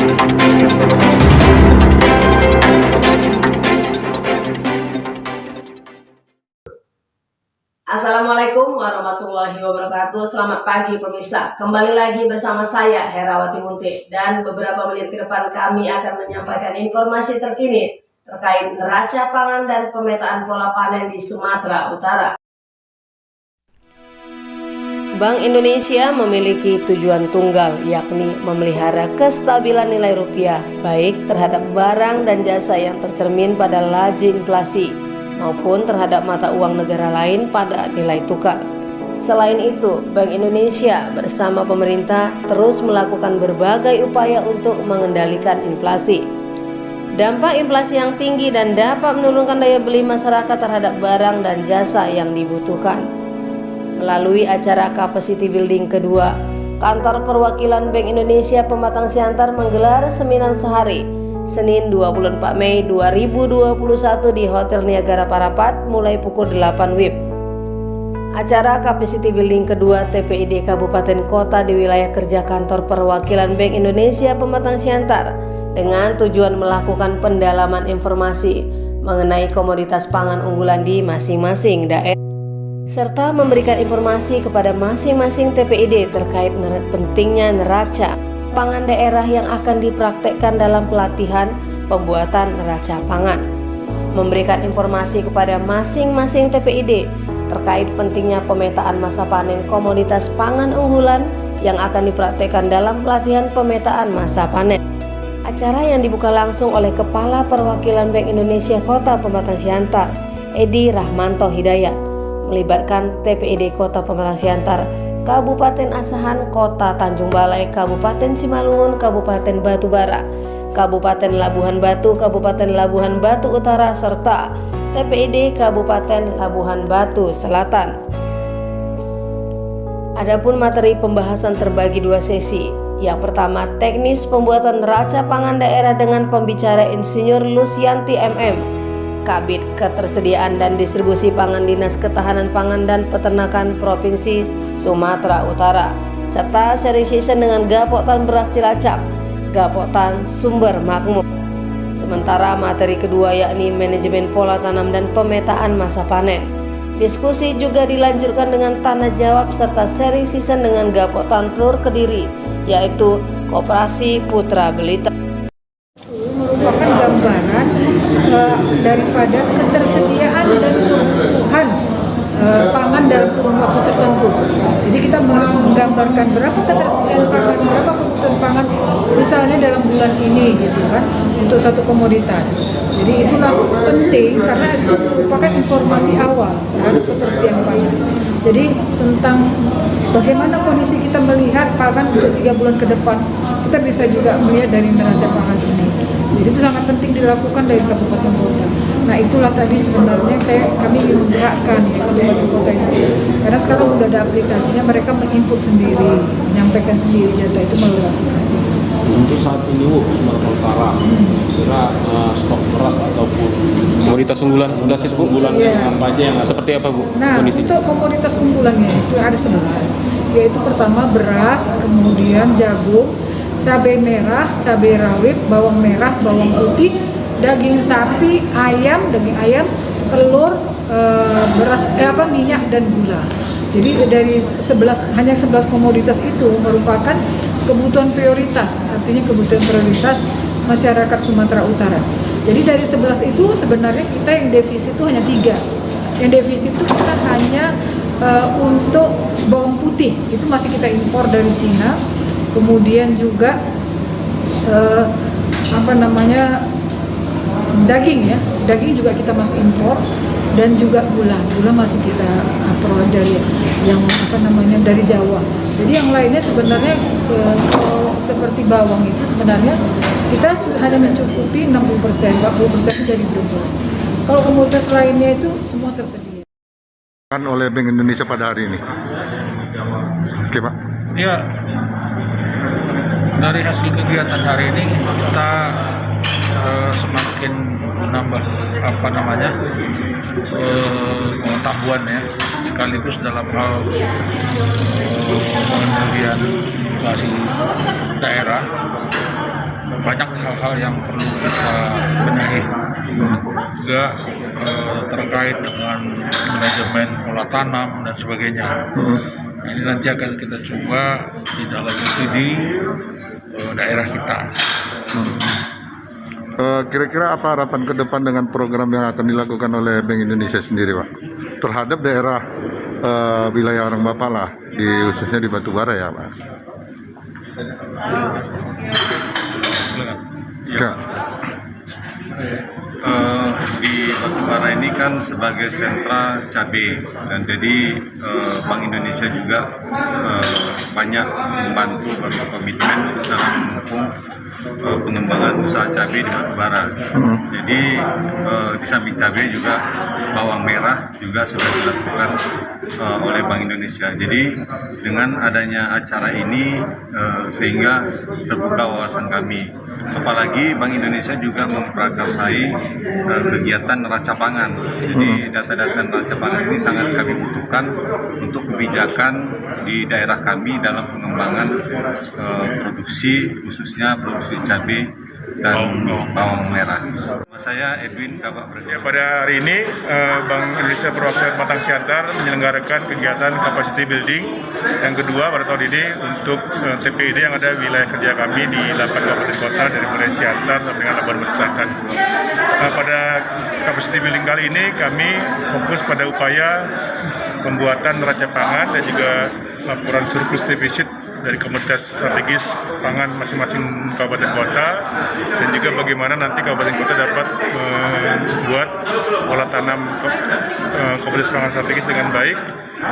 Assalamualaikum warahmatullahi wabarakatuh. Selamat pagi pemirsa. Kembali lagi bersama saya Herawati Munti, dan beberapa menit ke depan kami akan menyampaikan informasi terkini terkait neraca pangan dan pemetaan pola panen di Sumatera Utara. Bank Indonesia memiliki tujuan tunggal, yakni memelihara kestabilan nilai rupiah baik terhadap barang dan jasa yang tercermin pada laju inflasi maupun terhadap mata uang negara lain pada nilai tukar. Selain itu, Bank Indonesia bersama pemerintah terus melakukan berbagai upaya untuk mengendalikan inflasi. Dampak inflasi yang tinggi dan dapat menurunkan daya beli masyarakat terhadap barang dan jasa yang dibutuhkan. Melalui acara Capacity Building kedua, Kantor Perwakilan Bank Indonesia Pematang Siantar menggelar seminar sehari Senin 24 Mei 2021 di Hotel Niagara Parapat mulai pukul 8 WIB. Acara Capacity Building kedua TPID Kabupaten Kota di wilayah kerja Kantor Perwakilan Bank Indonesia Pematang Siantar dengan tujuan melakukan pendalaman informasi mengenai komoditas pangan unggulan di masing-masing daerah, serta memberikan informasi kepada masing-masing TPID terkait pentingnya neraca pangan daerah yang akan dipraktekkan dalam pelatihan pembuatan neraca pangan. Memberikan informasi kepada masing-masing TPID terkait pentingnya pemetaan masa panen komoditas pangan unggulan yang akan dipraktekkan dalam pelatihan pemetaan masa panen. Acara yang dibuka langsung oleh Kepala Perwakilan Bank Indonesia Kota Pematang Siantar, Edi Rahmanto Hidayat, melibatkan TPID Kota Pematang Siantar, Kabupaten Asahan, Kota Tanjung Balai, Kabupaten Simalungun, Kabupaten Batubara, Kabupaten Labuhan Batu, Kabupaten Labuhan Batu Utara, serta TPID Kabupaten Labuhan Batu Selatan. Adapun materi pembahasan terbagi dua sesi. Yang pertama, teknis pembuatan neraca pangan daerah dengan pembicara Insinyur Lusianti MM, Kabid Ketersediaan dan Distribusi Pangan Dinas Ketahanan Pangan dan Peternakan Provinsi Sumatera Utara, serta sharing session dengan Gapoktan Beras Cilacap, Gapoktan Sumber Makmur. Sementara materi kedua yakni manajemen pola tanam dan pemetaan masa panen. Diskusi juga dilanjutkan dengan tanya jawab serta sharing session dengan Gapoktan Telur Kediri, yaitu Koperasi Putra Belita. Merupakan gambaran daripada ketersediaan dan kebutuhan pangan dalam kurun waktu tertentu. Jadi kita menggambarkan berapa ketersediaan pangan, berapa kebutuhan pangan misalnya dalam bulan ini gitu kan, untuk satu komoditas. Jadi itulah penting karena itu merupakan informasi awal terhadap ketersediaan pangan. Jadi tentang bagaimana kondisi kita melihat pangan untuk 3 bulan ke depan, kita bisa juga melihat dari neraca pangan ini. Jadi itu sangat penting dilakukan dari kabupaten kota. Nah itulah tadi sebenarnya kami ingin menggerakkan di kabupaten kota itu. Karena sekarang sudah ada aplikasinya, mereka menginput sendiri, menyampaikan sendiri data itu melalui aplikasi. Untuk saat ini Sumatera Utara, kira stok beras ataupun komoditas unggulan 11 itu apa aja yang seperti apa Bu? Nah kondisi? Untuk komoditas unggulannya itu ada 11, yaitu pertama beras, kemudian jagung, cabai merah, cabai rawit, bawang merah, bawang putih, daging sapi, daging ayam, telur, beras, minyak dan gula. Jadi dari hanya 11 komoditas itu merupakan kebutuhan prioritas, artinya kebutuhan prioritas masyarakat Sumatera Utara. Jadi dari 11 itu sebenarnya kita yang defisit itu hanya 3. Yang defisit itu kita hanya untuk bawang putih, itu masih kita impor dari Cina. Kemudian juga daging juga kita masih impor, dan juga gula masih kita peroleh dari dari Jawa. Jadi yang lainnya sebenarnya kalau seperti bawang itu sebenarnya kita hanya mencukupi 60%, 40% dari beras. Kalau komoditas lainnya itu semua tersedia. Oleh Bank Indonesia pada hari ini. Oke Pak. Ya, dari hasil kegiatan hari ini kita semakin menambah pengetahuan ya, sekaligus dalam hal pengendalian inflasi daerah. banyak hal-hal yang perlu kita benahi. Juga terkait dengan manajemen pola tanam dan sebagainya. Nah, ini nanti akan kita coba tidak lanjuti di daerah kita. Kira-kira apa harapan ke depan dengan program yang akan dilakukan oleh Bank Indonesia sendiri, Pak? Terhadap daerah wilayah orang Bapak lah, khususnya di Batubara ya, Pak? Ya. Di Batubara ini kan sebagai sentra cabai, dan jadi Bank Indonesia juga banyak membantu berkomitmen dalam mendukung pengembangan usaha cabai di Batubara. Jadi di samping cabai juga bawang merah juga sudah dilakukan oleh Bank Indonesia. Jadi dengan adanya acara ini sehingga terbuka wawasan kami. Apalagi Bank Indonesia juga memprakarsai kegiatan neraca pangan. Jadi data-data neraca pangan ini sangat kami butuhkan untuk kebijakan di daerah kami dalam pengembangan produksi, khususnya produksi cabai dan bawang merah. Nama saya Edwin Kabak Presiden. Ya, pada hari ini Bank Indonesia Perwakilan Batang Siantar menyelenggarakan kegiatan capacity building yang kedua pada tahun ini untuk TPID yang ada wilayah kerja kami di 8 kabupaten kota dari mulai Siantar sampai dengan Labuan Selatan. Pada capacity building kali ini kami fokus pada upaya pembuatan neraca pangan dan juga laporan surplus defisit dari komoditas strategis pangan masing-masing kabupaten kota, dan juga bagaimana nanti kabupaten kota dapat membuat pola tanam komoditas pangan strategis dengan baik,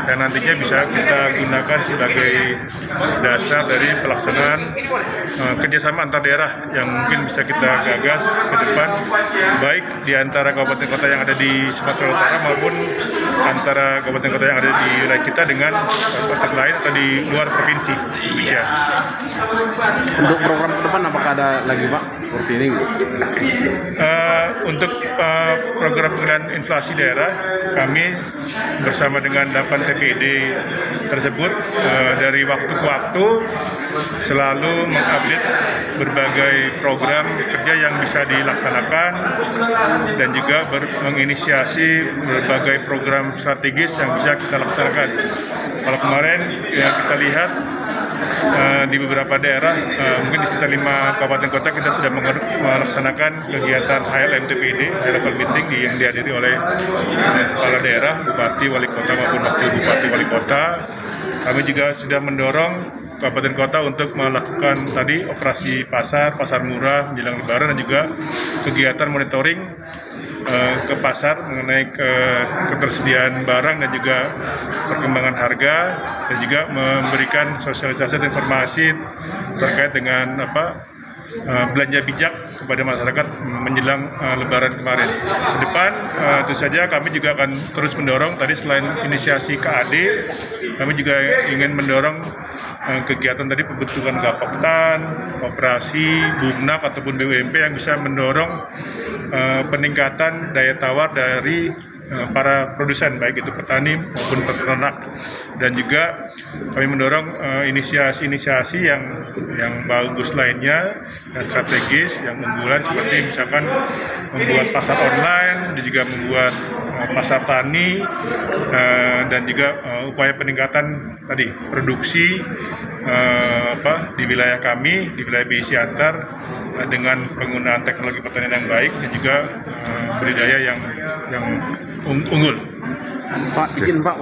dan nantinya bisa kita gunakan sebagai dasar dari pelaksanaan kerjasama antar daerah yang mungkin bisa kita gagas ke depan, baik di antara kabupaten kota yang ada di Sumatera Utara maupun antara kabupaten kota yang ada di wilayah kita dengan kabupaten lain atau di luar provinsi. Ya. Untuk program ke depan apakah ada lagi, Pak, seperti ini? Untuk program pengendalian inflasi daerah, kami bersama dengan 8 TPID tersebut dari waktu ke waktu selalu mengupdate berbagai program kerja yang bisa dilaksanakan dan juga menginisiasi berbagai program strategis yang bisa kita laksanakan. Kalau kemarin yang kita lihat di beberapa daerah, mungkin di sekitar 5 kabupaten kota kita sudah melaksanakan kegiatan HLM TPID, High Level Meeting yang dihadiri oleh kepala daerah, bupati, wali kota maupun wakil bupati, wali kota. Kami juga sudah mendorong kabupaten kota untuk melakukan tadi operasi pasar murah menjelang Lebaran, dan juga kegiatan monitoring ke pasar mengenai ketersediaan barang dan juga perkembangan harga, dan juga memberikan sosialisasi dan informasi terkait dengan belanja bijak kepada masyarakat menjelang Lebaran kemarin. Ke depan tentu saja kami juga akan terus mendorong, tadi selain inisiasi KAD, kami juga ingin mendorong kegiatan tadi pembentukan Gapoktan, operasi Bumnak ataupun BUMP yang bisa mendorong peningkatan daya tawar dari para produsen, baik itu petani maupun peternak, dan juga kami mendorong inisiasi-inisiasi yang bagus lainnya dan strategis yang unggulan, seperti misalkan membuat pasar online dan juga membuat pasar tani, dan juga upaya peningkatan tadi produksi di wilayah kami, di wilayah BI Siantar, dengan penggunaan teknologi pertanian yang baik dan juga budidaya yang unggul. Pak, izin Pak.